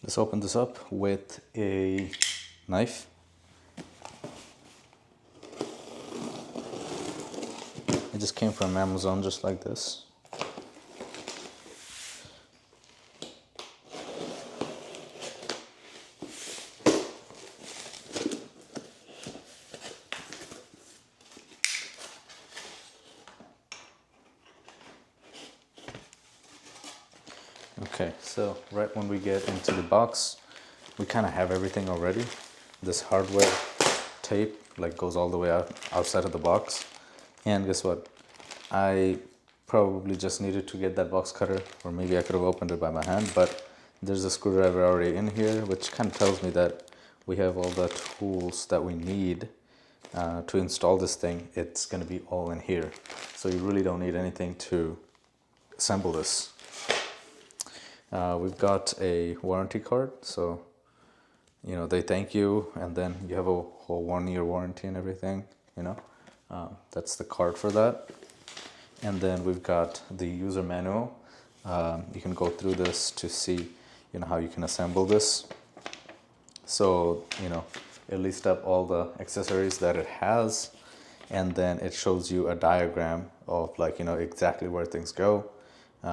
Let's open this up with a knife. It just came from Amazon just like this. Okay, so right when we get into the box, we kind of have everything already. This hardware tape like goes all the way outside of the box. And guess what? I probably just needed to get that box cutter, or maybe I could have opened it by my hand, but there's a screwdriver already in here, which kind of tells me that we have all the tools that we need to install this thing. It's going to be all in here. So you really don't need anything to assemble this. We've got a warranty card, so you know they thank you, and then you have a whole 1-year warranty and everything. You know, that's the card for that. And then we've got the user manual. You can go through this to see, you know, how you can assemble this. So you know, it lists up all the accessories that it has, and then it shows you a diagram of like, you know, exactly where things go.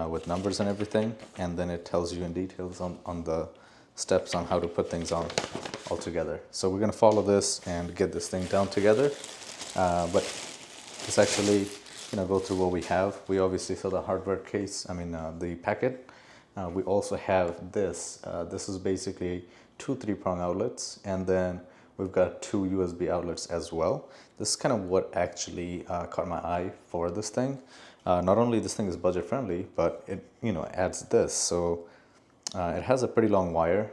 With numbers and everything, and then it tells you in details on the steps on how to put things on all together. So we're going to follow this and get this thing down together, but let's actually, you know, go through what we have. We obviously saw the hardware case, the packet. We also have this. This is basically 2 3-prong outlets, and then we've got 2 USB outlets as well. This is kind of what actually caught my eye for this thing. Not only this thing is budget friendly, but it, you know, adds this. So it has a pretty long wire.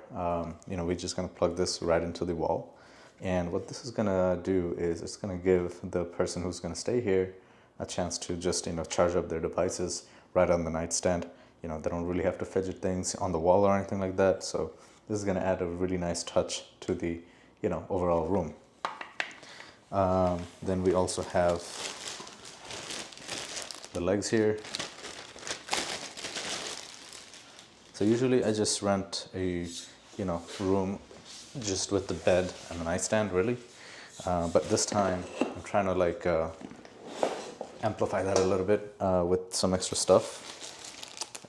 You know, we're just gonna plug this right into the wall. And what this is gonna do is it's gonna give the person who's gonna stay here a chance to just, you know, charge up their devices right on the nightstand. You know, they don't really have to fidget things on the wall or anything like that. So this is gonna add a really nice touch to the, you know, overall room. Then we also have the legs here. So usually I just rent a, you know, room just with the bed and the nightstand, really. But this time I'm trying to like amplify that a little bit with some extra stuff.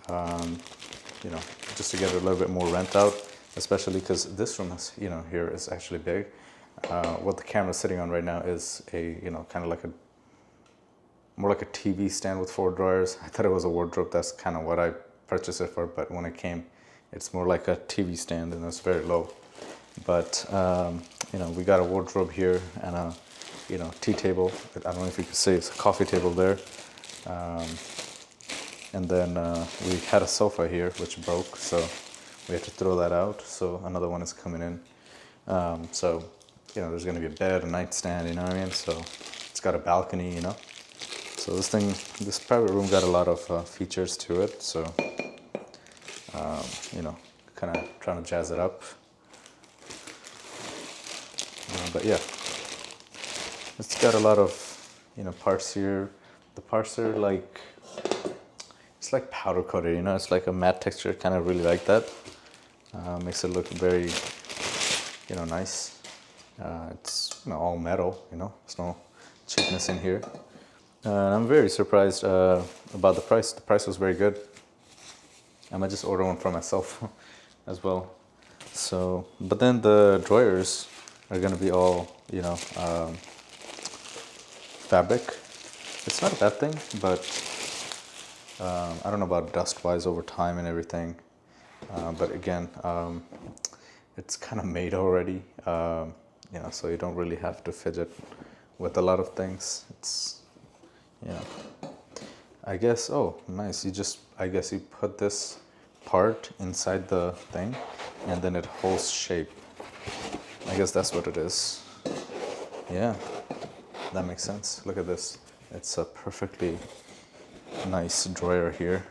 You know, just to get a little bit more rent out, especially because this room is, you know, here is actually big. What the camera's sitting on right now is a, you know, kind of like a more like a TV stand with 4 drawers. I thought it was a wardrobe. That's kind of what I purchased it for, but when it came, it's more like a TV stand, and it's very low. But you know, we got a wardrobe here and a, you know, tea table. I don't know if you could say it's a coffee table there. And then we had a sofa here which broke, so we had to throw that out. So another one is coming in. So you know, there's going to be a bed, a nightstand, you know what I mean? So it's got a balcony, you know. So this private room got a lot of features to it. So, you know, kind of trying to jazz it up. But yeah, it's got a lot of, you know, parts here. The parts are like, it's like powder coated, you know, it's like a matte texture. Kind of really like that. Makes it look very, you know, nice. It's, you know, all metal, you know, there's no cheapness in here. I'm very surprised about the price. The price was very good. I might just order one for myself as well. So, but then the drawers are gonna be all, you know, fabric. It's not a bad thing, but I don't know about dust-wise over time and everything. But again, it's kind of made already, you know, so you don't really have to fidget with a lot of things. It's, yeah, I guess, oh, nice. I guess you put this part inside the thing and then it holds shape. I guess that's what it is. Yeah, that makes sense. Look at this. It's a perfectly nice drawer here.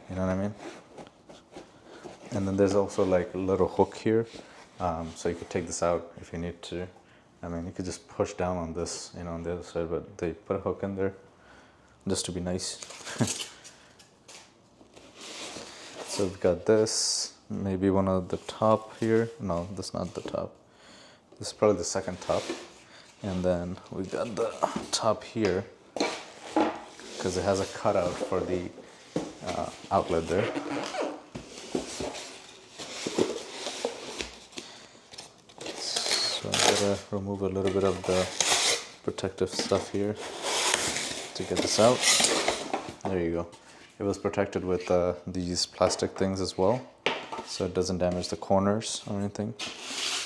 You know what I mean? And then there's also like a little hook here. So you could take this out if you need to. I mean, you could just push down on this, you know, on the other side, but they put a hook in there just to be nice. So we've got this. maybe one of the top here. No, that's not the top. This is probably the second top. And then we got the top here because it has a cutout for the outlet there. So I'm gonna remove a little bit of the protective stuff here to get this out. There you go. It was protected with these plastic things as well, so it doesn't damage the corners or anything.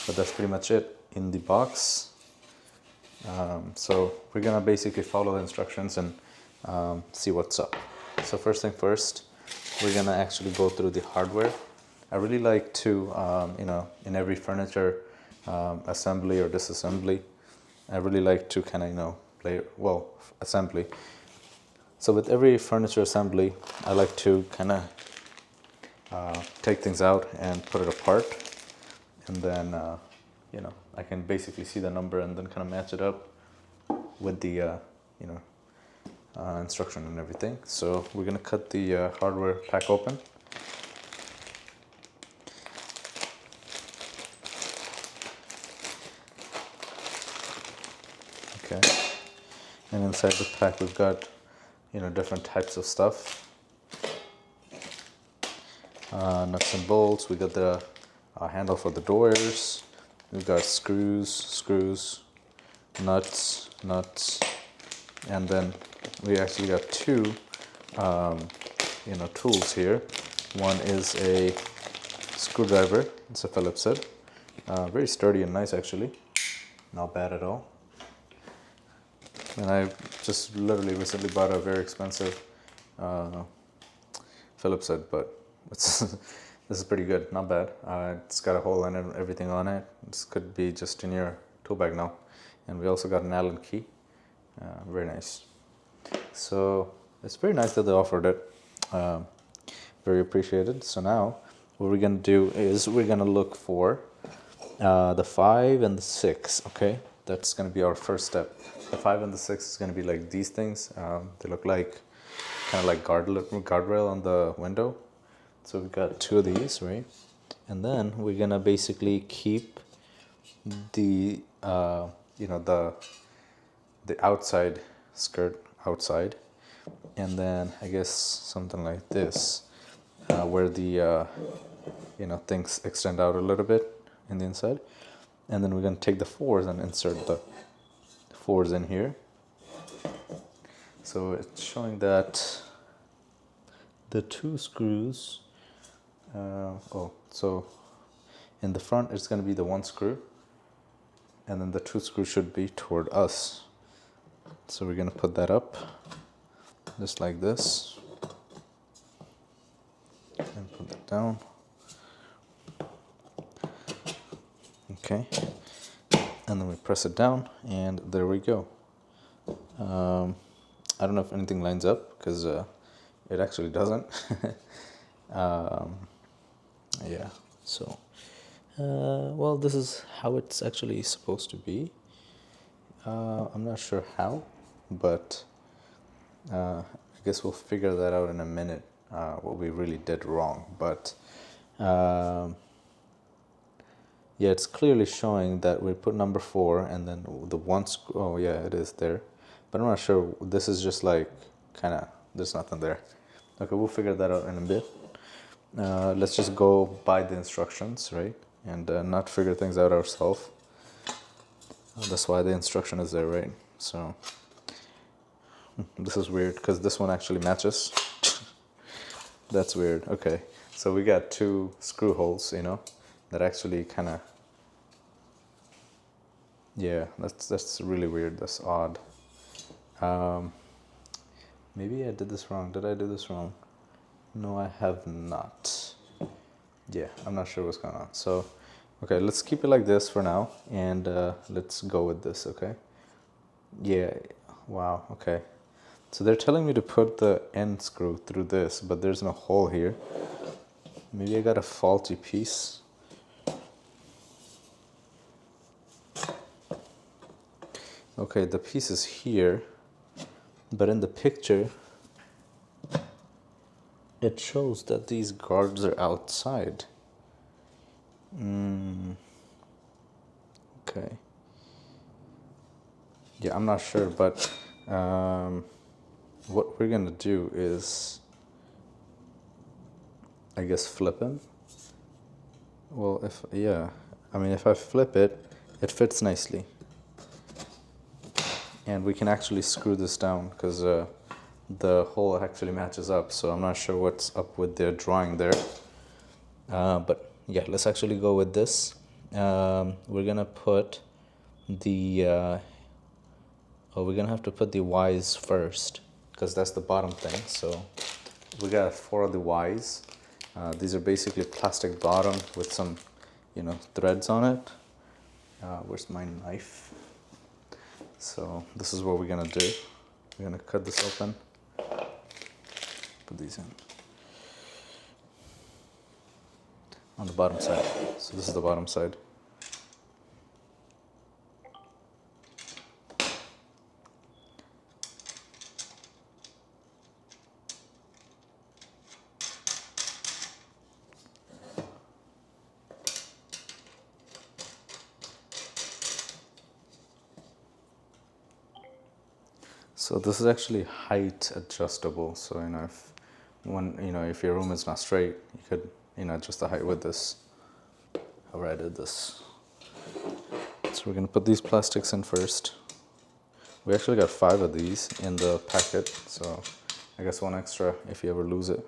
But that's pretty much it in the box. So we're gonna basically follow the instructions and see what's up. So first thing first, we're gonna actually go through the hardware. I really like to, in every furniture assembly or disassembly, I really like to kind of, assembly. So with every furniture assembly, I like to kind of take things out and put it apart. And then, I can basically see the number and then kind of match it up with the, instruction and everything. So we're going to cut the hardware pack open. Okay. And inside the pack we've got, different types of stuff. Nuts and bolts. We got the handle for the doors. We've got screws, nuts, and then we actually got two, tools here. One is a screwdriver. It's a Phillips head. Very sturdy and nice actually. Not bad at all. And I just literally recently bought a very expensive Phillips head, but this is pretty good, not bad. It's got a hole in it, everything on it. This could be just in your tool bag now. And we also got an Allen key. Very nice. So it's very nice that they offered it. Very appreciated. So now what we're gonna do is we're gonna look for the 5 and the 6. Okay, that's gonna be our first step. The 5 and the 6 is gonna be like these things. They look like kind of like guardrail on the window. So we've got 2 of these, right? And then we're gonna basically keep the the outside skirt outside, and then I guess something like this, where the things extend out a little bit in the inside, and then we're gonna take the 4s and insert the 4s in here. So it's showing that the 2 screws. So in the front it's going to be the 1 screw, and then the 2 screws should be toward us. So we're going to put that up just like this and put that down. Okay, and then we press it down and there we go. I don't know if anything lines up because it actually doesn't. Yeah, so well, this is how it's actually supposed to be. I'm not sure how, but I guess we'll figure that out in a minute, what we really did wrong. But yeah, it's clearly showing that we put number 4 and then the 1 screw. Oh yeah, it is there, but I'm not sure. This is just like kind of, there's nothing there. Okay, we'll figure that out in a bit. Let's just go by the instructions, right? And not figure things out ourselves. That's why the instruction is there, right? So this is weird because this one actually matches. That's weird. Okay, so we got 2 screw holes, that actually kind of, yeah, that's really weird. That's odd. Maybe I did this wrong. Did I do this wrong? No, I have not. Yeah, I'm not sure what's going on. So, okay, let's keep it like this for now, and let's go with this, okay? Yeah, wow, okay. So they're telling me to put the end screw through this, but there's no hole here. Maybe I got a faulty piece. Okay, the piece is here, but in the picture, it shows that these guards are outside. Okay. Yeah, I'm not sure, but what we're gonna do is, I guess, flip him. Well, I mean, if I flip it, it fits nicely. And we can actually screw this down because the hole actually matches up. So I'm not sure what's up with their drawing there. But yeah, let's actually go with this. We're gonna put the, we're gonna have to put the Y's first because that's the bottom thing. So we got 4 of the Y's. These are basically plastic bottom with some, threads on it. Where's my knife? So this is what we're gonna do. We're gonna cut this open, put these in on the bottom side. So this is the bottom side. So this is actually height adjustable. So if your room is not straight, you could adjust the height with this. However, I did this. So we're gonna put these plastics in first. We actually got 5 of these in the packet, so I guess 1 extra if you ever lose it.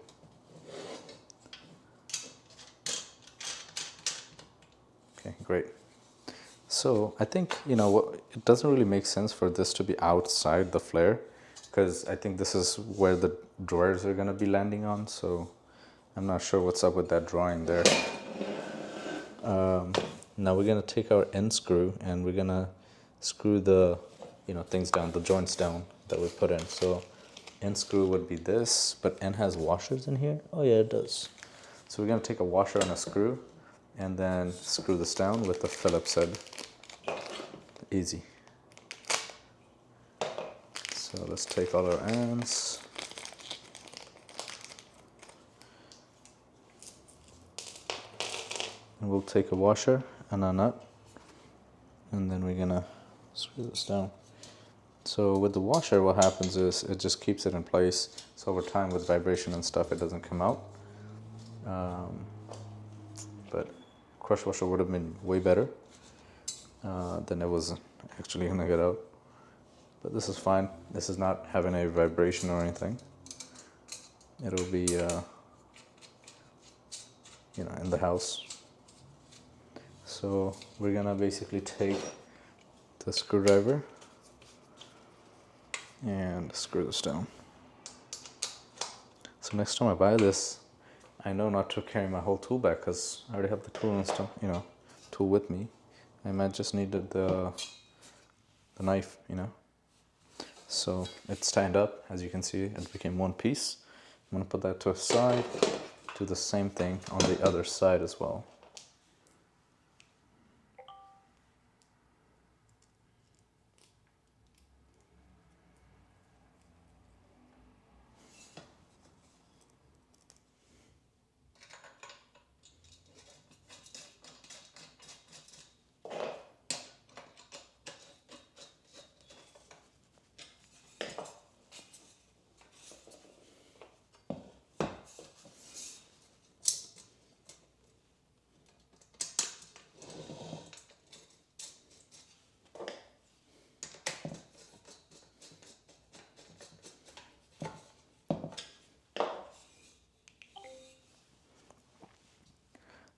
Okay, great. So I think, it doesn't really make sense for this to be outside the flare because I think this is where the drawers are gonna be landing on, so I'm not sure what's up with that drawing there. Now we're gonna take our end screw and we're gonna screw the, things down, the joints down that we put in. So end screw would be this, but N has washers in here. Oh yeah, it does. So we're gonna take a washer and a screw and then screw this down with the Phillips head. Easy. So let's take all our ends. And we'll take a washer and a nut. And then we're gonna screw this down. So with the washer, what happens is it just keeps it in place. So over time with vibration and stuff, it doesn't come out. But crush washer would have been way better than it was actually gonna get out. But this is fine. This is not having a vibration or anything. It'll be, in the house. So we're gonna basically take the screwdriver and screw this down. So next time I buy this, I know not to carry my whole tool bag because I already have the tool and stuff, tool with me. I might just need the knife, So it's tied up, as you can see, it became one piece. I'm gonna put that to a side, do the same thing on the other side as well.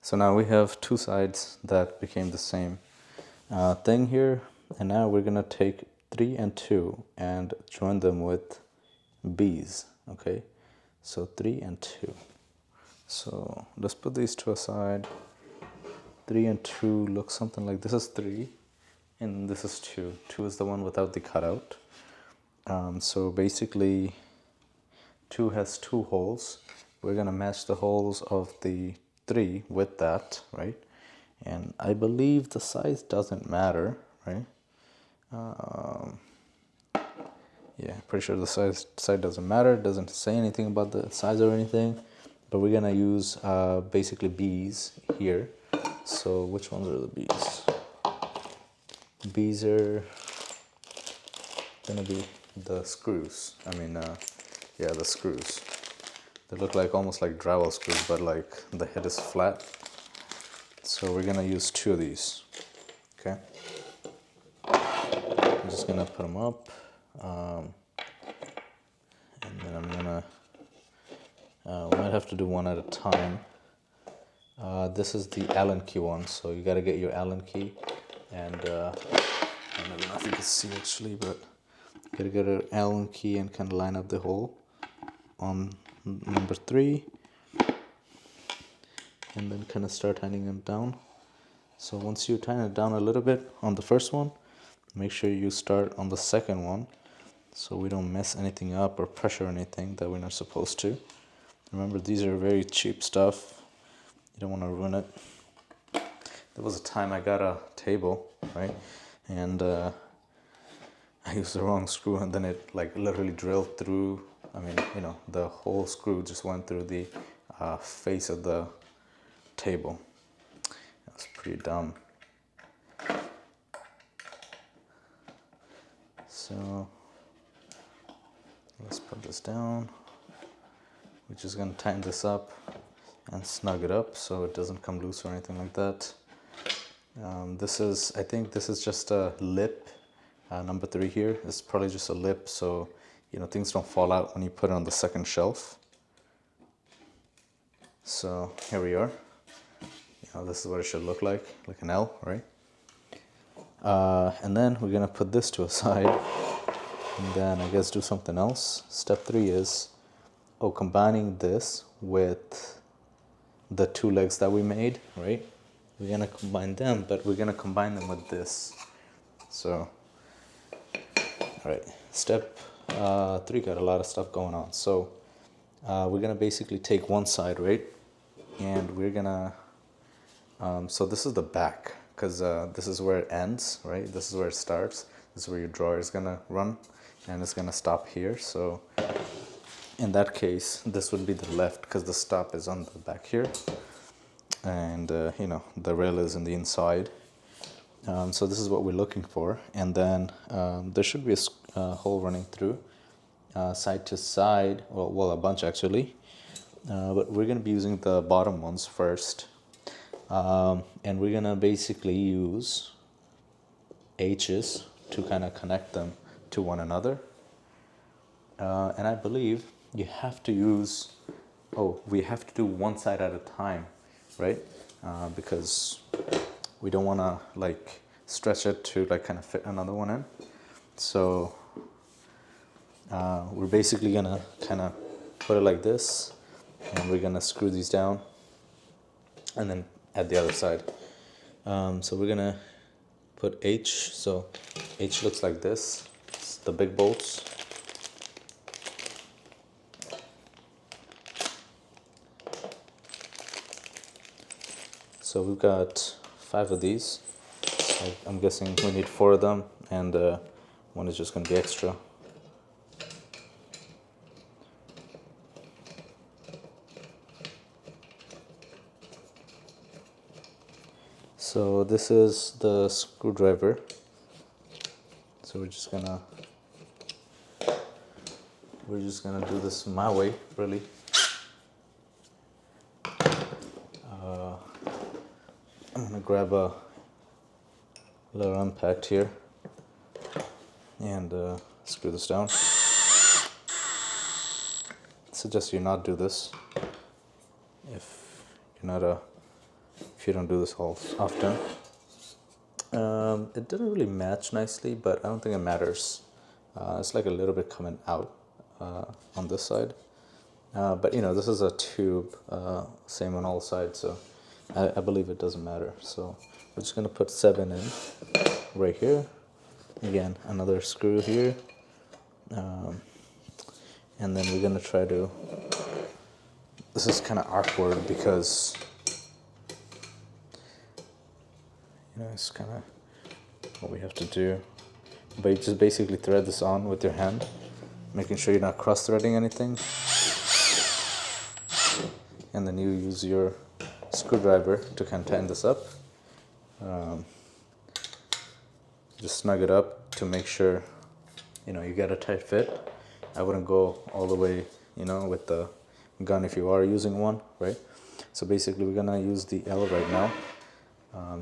So now we have 2 sides that became the same thing here. And now we're gonna take 3 and 2 and join them with B's, okay? So 3 and 2. So let's put these to a side. 3 and 2 look something like this is 3 and this is 2. 2 is the one without the cutout. So basically 2 has 2 holes. We're gonna match the holes of the 3 with that, right? And I believe the size doesn't matter, right? Yeah, pretty sure the side doesn't matter. It doesn't say anything about the size or anything, but we're gonna use basically B's here. So which ones are the bees? Bees are gonna be the screws. Yeah, the screws. They look like almost like drywall screws, but like the head is flat. So we're gonna use 2 of these. Okay. I'm just gonna put them up, and then I'm gonna. We might have to do one at a time. This is the Allen key one, so you gotta get your Allen key, and I don't know if you can see actually, but you gotta get an Allen key and kind of line up the hole on number 3, and then kind of start tightening them down. So once you tighten it down a little bit on the first one, make sure you start on the second one, so we don't mess anything up or pressure anything that we're not supposed to. Remember, these are very cheap stuff. You don't want to ruin it. There was a time I got a table, right? And I used the wrong screw, and then it like literally drilled through. The whole screw just went through the face of the table. That's pretty dumb. So let's put this down. We're just gonna tighten this up and snug it up so it doesn't come loose or anything like that. I think this is just a lip. Number 3 here is probably just a lip, so things don't fall out when you put it on the second shelf. So here we are. This is what it should look like an L, right? And then we're gonna put this to a side, and then I guess do something else. Step 3 is combining this with the 2 legs that we made, right? We're gonna combine them, but we're gonna combine them with this. So, all right, step 3 got a lot of stuff going on. So we're gonna basically take one side, right? And we're gonna, so this is the back, because this is where it ends, right? This is where it starts. This is where your drawer is gonna run, and it's gonna stop here. So in that case, this would be the left, because the stop is on the back here, and the rail is in the inside. So this is what we're looking for, and then there should be a hole running through side to side. Well, a bunch actually, but we're gonna be using the bottom ones first, and we're gonna basically use H's to kind of connect them to one another. And I believe you have to use, we have to do one side at a time, right? Because we don't want to like stretch it to like kind of fit another one in. So we're basically gonna kind of put it like this, and we're gonna screw these down, and then at the other side. So we're gonna put H. So H looks like this. It's the big bolts. So we've got 5 of these. So I'm guessing we need 4 of them, and one is just going to be extra. So this is the screwdriver. So we're just gonna do this my way, really. I'm gonna grab a little impact here and screw this down. I suggest you not do this if you don't do this all often. It didn't really match nicely, but I don't think it matters. It's like a little bit coming out on this side. But this is a tube, same on all sides, so I believe it doesn't matter. So we're just gonna put 7 in right here. Again, another screw here, and then we're gonna try to. This is kind of awkward because it's kind of what we have to do. But you just basically thread this on with your hand, making sure you're not cross-threading anything. And then you use your screwdriver to kind of tighten this up. Just snug it up to make sure, you know, you get a tight fit. I wouldn't go all the way, you know, with the gun if you are using one, right? So basically we're gonna use the L right now,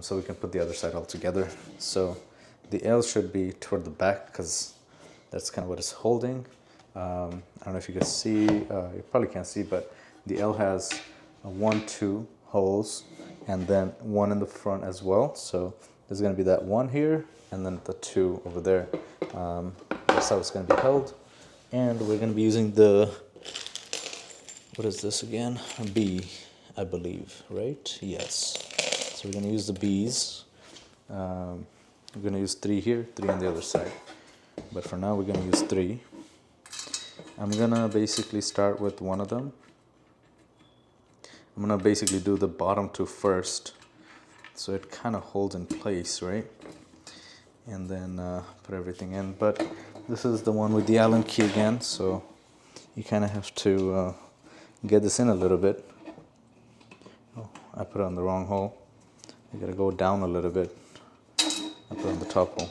so we can put the other side all together. So the L should be toward the back because that's kind of what it's holding. I don't know if you can see, you probably can't see, but the L has 1, 2 holes and then one in the front as well. So there's gonna be that one here and then the 2 over there. That's how it's gonna be held. And we're gonna be using the, what is this again? A B, I believe, right? Yes. So we're gonna use the B's. We're gonna use 3 here, 3 on the other side. But for now, we're gonna use 3. I'm gonna basically start with one of them. I'm gonna basically do the bottom 2 first, so it kind of holds in place, right? And then put everything in. But this is the one with the Allen key again, so you kind of have to get this in a little bit. Oh, I put it on the wrong hole. I gotta go down a little bit. I put it on the top hole.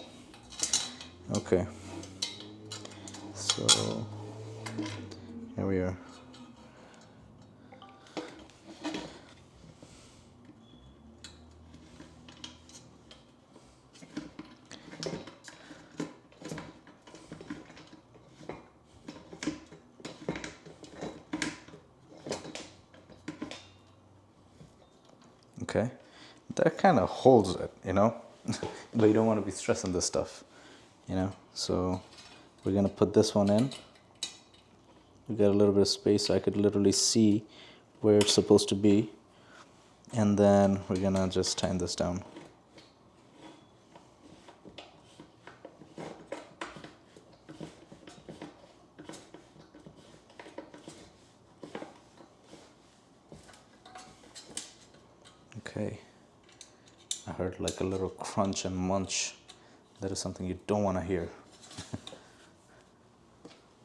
Okay. So here we are. Okay, that kind of holds it, you know, but you don't want to be stressing this stuff, you know. So we're gonna put this one in. We got a little bit of space, so I could literally see where it's supposed to be, and then we're gonna just tighten this down. Okay, I heard like a little crunch and munch. That is something you don't want to hear.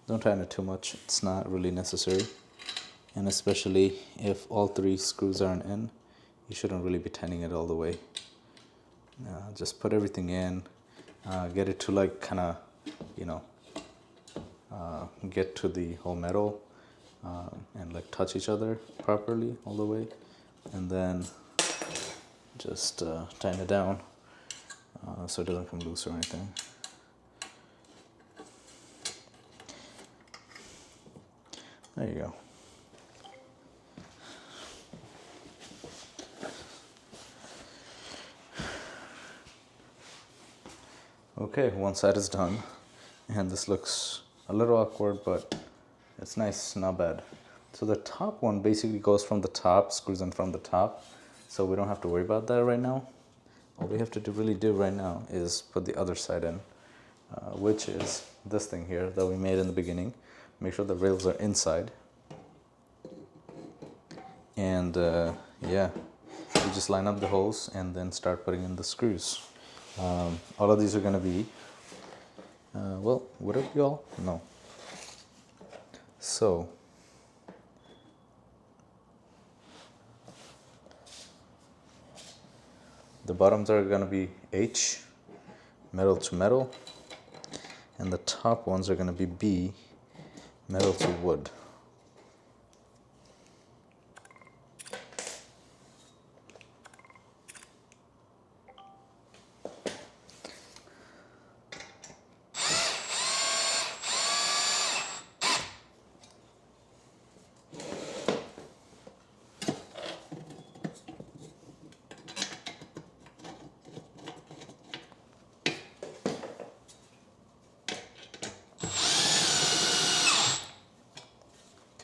Don't tighten it too much, it's not really necessary. And especially if all 3 screws aren't in, you shouldn't really be tightening it all the way. Just put everything in, get it to like kind of, you know, get to the whole metal and like touch each other properly all the way. And then just tighten it down so it doesn't come loose or anything. There you go. Okay, one side is done, and this looks a little awkward, but it's nice, not bad. So the top one basically goes from the top, screws in from the top, so we don't have to worry about that right now. All we have to really do right now is put the other side in, which is this thing here that we made in the beginning. Make sure the rails are inside. And yeah, you just line up the holes and then start putting in the screws. All of these are gonna be, well, would it be all? No. So, the bottoms are gonna be H, metal to metal, and the top ones are gonna be B, metal to wood.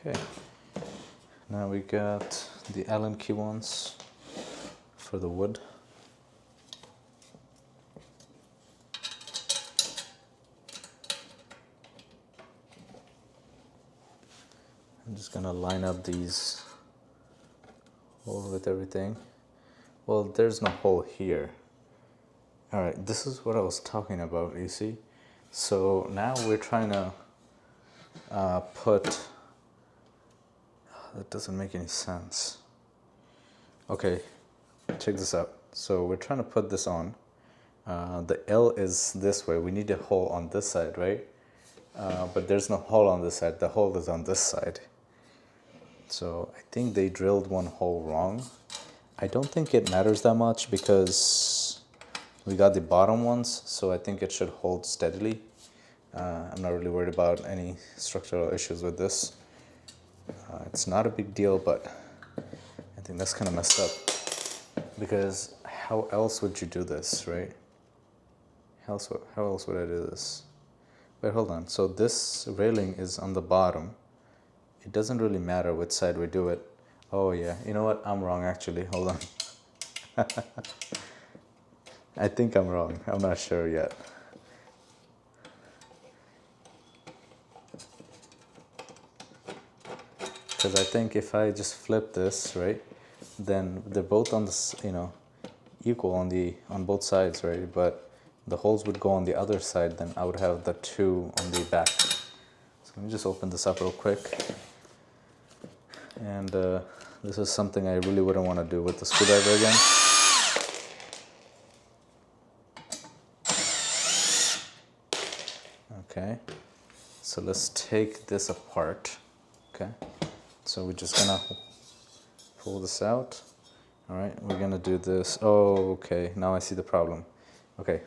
Okay, now we got the Allen key ones for the wood. I'm just gonna line up these holes with everything. Well, there's no hole here. All right, this is what I was talking about, you see? So now we're trying to put, that doesn't make any sense. Okay, check this out. So we're trying to put this on. The L is this way. We need a hole on this side, right? But there's no hole on this side. The hole is on this side. So I think they drilled one hole wrong. I don't think it matters that much because we got the bottom ones, so I think it should hold steadily. I'm not really worried about any structural issues with this. It's not a big deal, but I think that's kind of messed up. Because how else would you do this, right? How else would I do this? Wait, hold on. So this railing is on the bottom. It doesn't really matter which side we do it. Oh yeah, you know what? I'm wrong actually. Hold on. I think I'm wrong. I'm not sure yet. Because I think if I just flip this, right, then they're both on this, equal on both sides, right? But the holes would go on the other side, then I would have the two on the back. So let me just open this up real quick. And this is something I really wouldn't want to do with the screwdriver again. Okay, so let's take this apart. Okay, so we're just gonna pull this out. All right, we're gonna do this. Oh, okay, now I see the problem. Okay,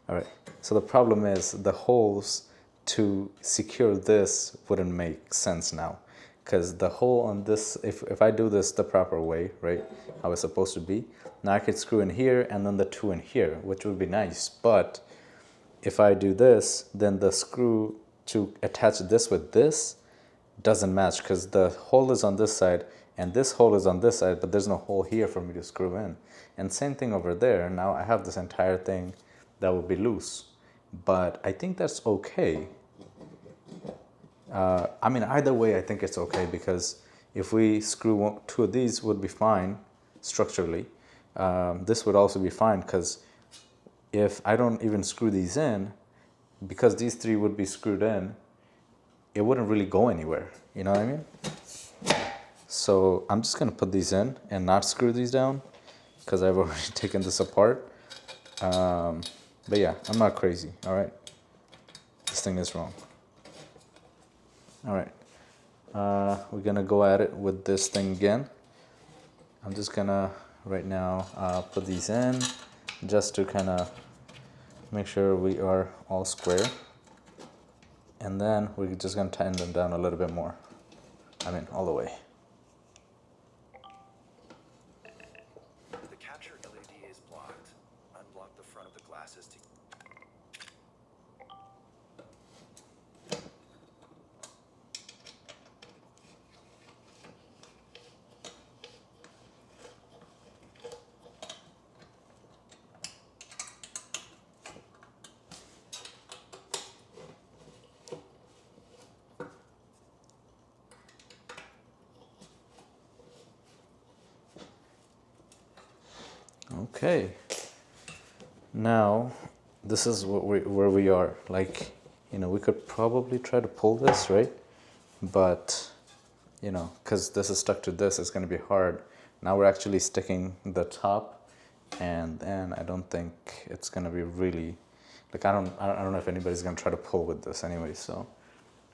all right, so the problem is the holes to secure this wouldn't make sense now. Because the hole on this, if I do this the proper way, right, how it's supposed to be, now I could screw in here and then the two in here, which would be nice. But if I do this, then the screw to attach this with this doesn't match because the hole is on this side and this hole is on this side, but there's no hole here for me to screw in. And same thing over there. Now I have this entire thing that will be loose. But I think that's okay. I mean, either way, I think it's okay because if we screw two of these would be fine structurally. This would also be fine because if I don't even screw these in, because these three would be screwed in, it wouldn't really go anywhere. You know what I mean? So I'm just gonna put these in and not screw these down because I've already taken this apart. But yeah, I'm not crazy, all right? This thing is wrong. All right, we're gonna go at it with this thing again. I'm just gonna, right now, put these in just to kind of make sure we are all square. And then we're just gonna tighten them down a little bit more. I mean, all the way. The capture LED is blocked. Unblock the front of the glasses to... Okay. Now, this is where we are. Like, we could probably try to pull this, right? But, because this is stuck to this, it's going to be hard. Now we're actually sticking the top, and then I don't think it's going to be really, like, I don't know if anybody's going to try to pull with this anyway, so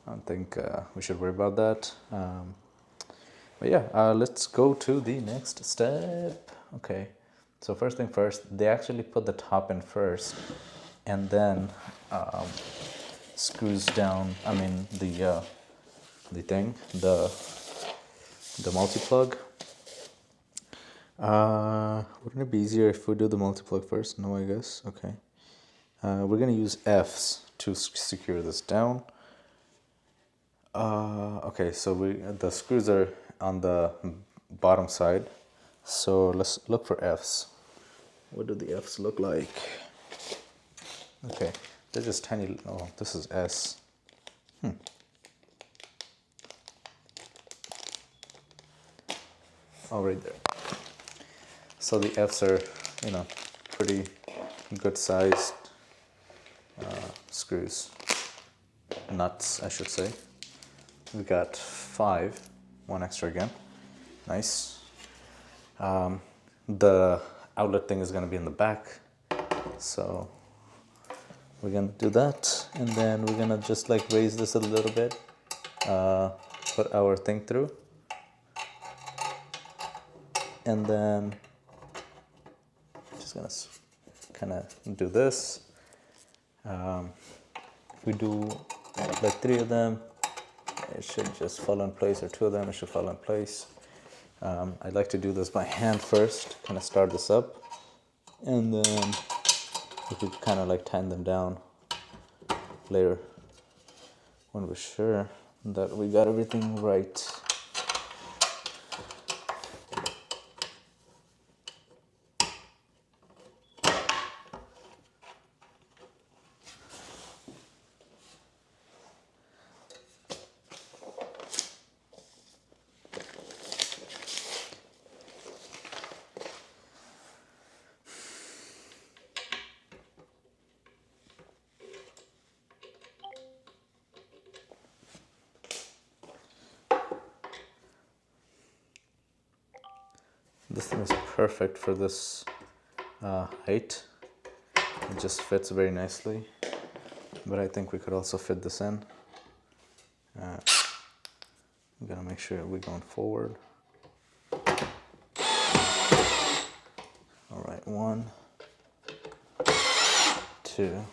I don't think we should worry about that. But yeah, let's go to the next step. Okay. So first thing first, they actually put the top in first, and then screws down. I mean the multi-plug. Wouldn't it be easier if we do the multi-plug first? No, I guess. Okay. We're gonna use F's to secure this down. Okay, so the screws are on the bottom side. So let's look for F's. What do the F's look like? Okay, they're just tiny. Oh, this is S. Oh, right there. So the F's are, pretty good sized screws. Nuts, I should say. We got 5, one extra again. Nice. The outlet thing is going to be in the back, so we're going to do that, and then we're going to just like raise this a little bit, put our thing through, and then just going to kind of do this. If we do like 3 of them, it should just fall in place, or 2 of them, it should fall in place. I'd like to do this by hand first, kind of start this up, and then we could kind of like tighten them down later when we're sure that we got everything right. This thing is perfect for this height. It just fits very nicely, but I think we could also fit this in. I'm gonna make sure we're going forward. All right, 1, 2.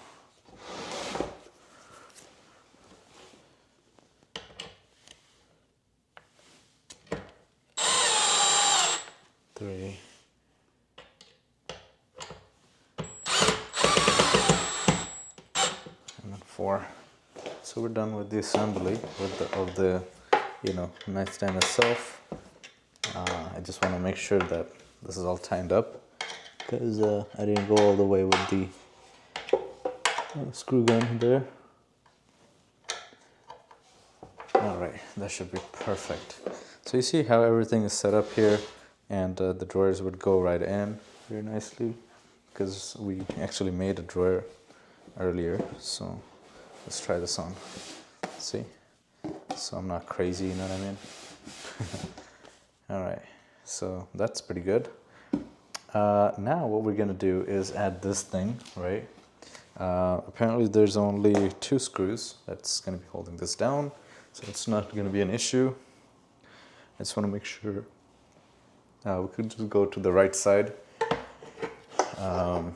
3. And then 4. So we're done with the assembly of the nightstand itself. I just want to make sure that this is all tightened up, because I didn't go all the way with the screw gun there. All right, that should be perfect. So you see how everything is set up here, and the drawers would go right in very nicely, because we actually made a drawer earlier. So let's try this on. See? So I'm not crazy, you know what I mean? All right, so that's pretty good. Now what we're gonna do is add this thing, right? Apparently there's only 2 screws that's gonna be holding this down, so it's not gonna be an issue. I just wanna make sure we could just go to the right side. You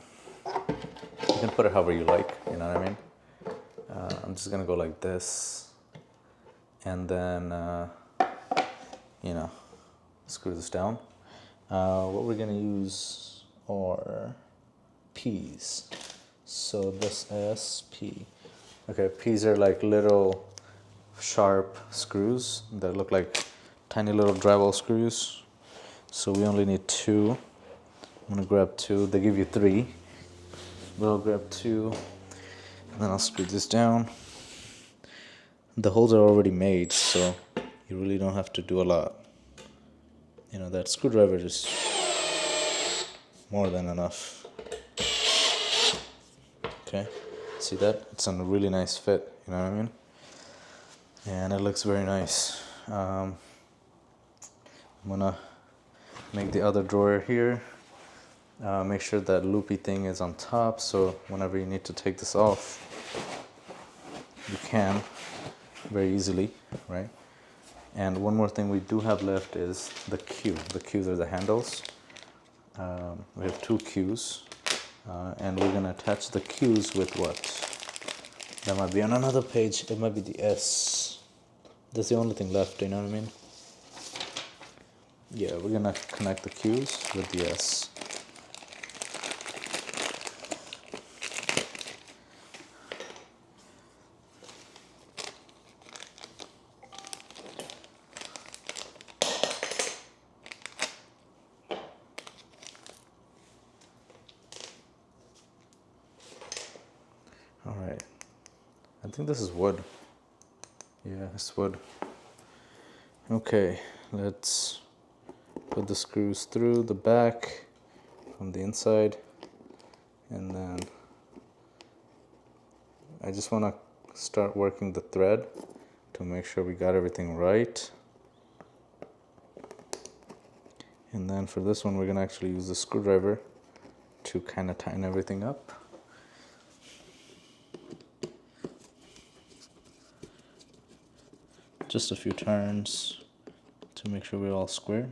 can put it however you like, you know what I mean? I'm just gonna go like this, and then screw this down. What we're gonna use are P's. So this is P. Okay, P's are like little sharp screws that look like tiny little drywall screws. So we only need 2. I'm gonna grab 2. They give you 3. We'll grab 2, and then I'll screw this down. The holes are already made, so you really don't have to do a lot. That screwdriver is more than enough. Okay, see that? It's a really nice fit, you know what I mean? And it looks very nice. I'm gonna make the other drawer here. Make sure that loopy thing is on top, so whenever you need to take this off, you can very easily, right? And one more thing we do have left is the Q. The Qs are the handles. We have 2 Qs, and we're gonna attach the Qs with what? That might be on another page. It might be the S. That's the only thing left, you know what I mean? Yeah, we're gonna connect the Qs with the S. All right, I think this is wood. Yeah, it's wood. Okay, let's put the screws through the back from the inside, and then I just want to start working the thread to make sure we got everything right. And then for this one, we're gonna actually use the screwdriver to kind of tighten everything up. Just a few turns to make sure we're all square.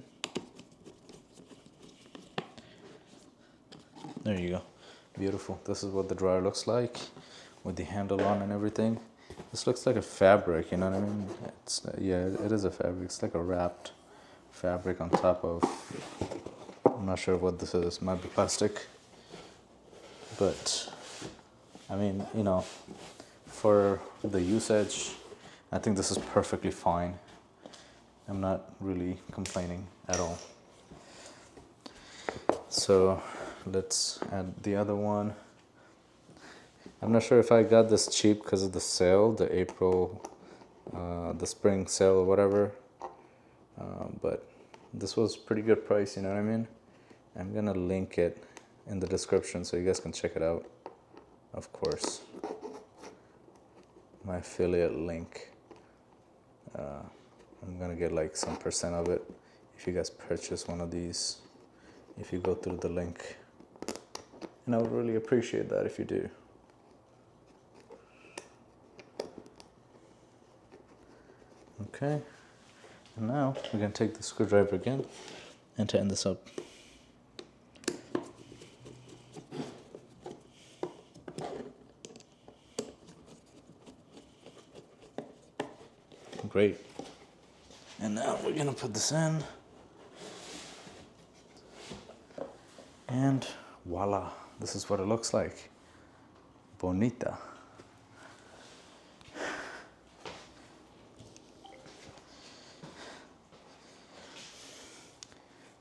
There you go. Beautiful. This is what the dryer looks like with the handle on and everything. This looks like a fabric, you know what I mean? It's yeah, it is a fabric. It's like a wrapped fabric on top of, I'm not sure what this is. It might be plastic. But I mean, you know, for the usage, I think this is perfectly fine. I'm not really complaining at all. So let's add the other one. I'm not sure if I got this cheap because of the sale, the April, the spring sale or whatever. But this was pretty good price, you know what I mean? I'm gonna link it in the description so you guys can check it out, of course. My affiliate link. I'm gonna get like some percent of it if you guys purchase one of these, if you go through the link. And I would really appreciate that if you do. Okay, and now we're gonna take the screwdriver again and tighten this up. Great. And now we're gonna put this in. And voila, this is what it looks like. Bonita.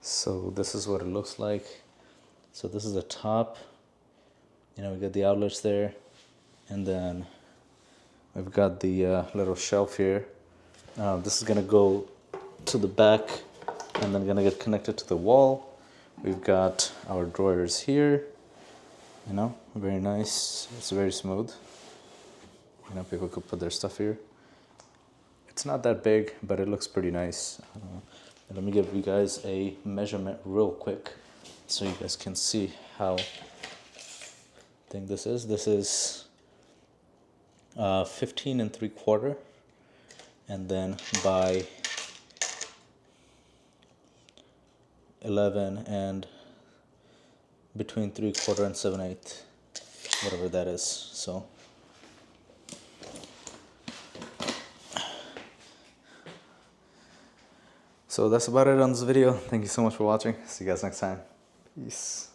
So this is what it looks like. So this is the top. You know, we got the outlets there. And then we've got the little shelf here. This is gonna go to the back and then gonna get connected to the wall. We've got our drawers here. You know, very nice. It's very smooth. You know, people could put their stuff here. It's not that big, but it looks pretty nice. Let me give you guys a measurement real quick so you guys can see how thick this is. This is 15 3/4, and then by 11 and between 3/4 and 7/8, whatever that is. So that's about it on this video. Thank you so much for watching. See you guys next time. Peace.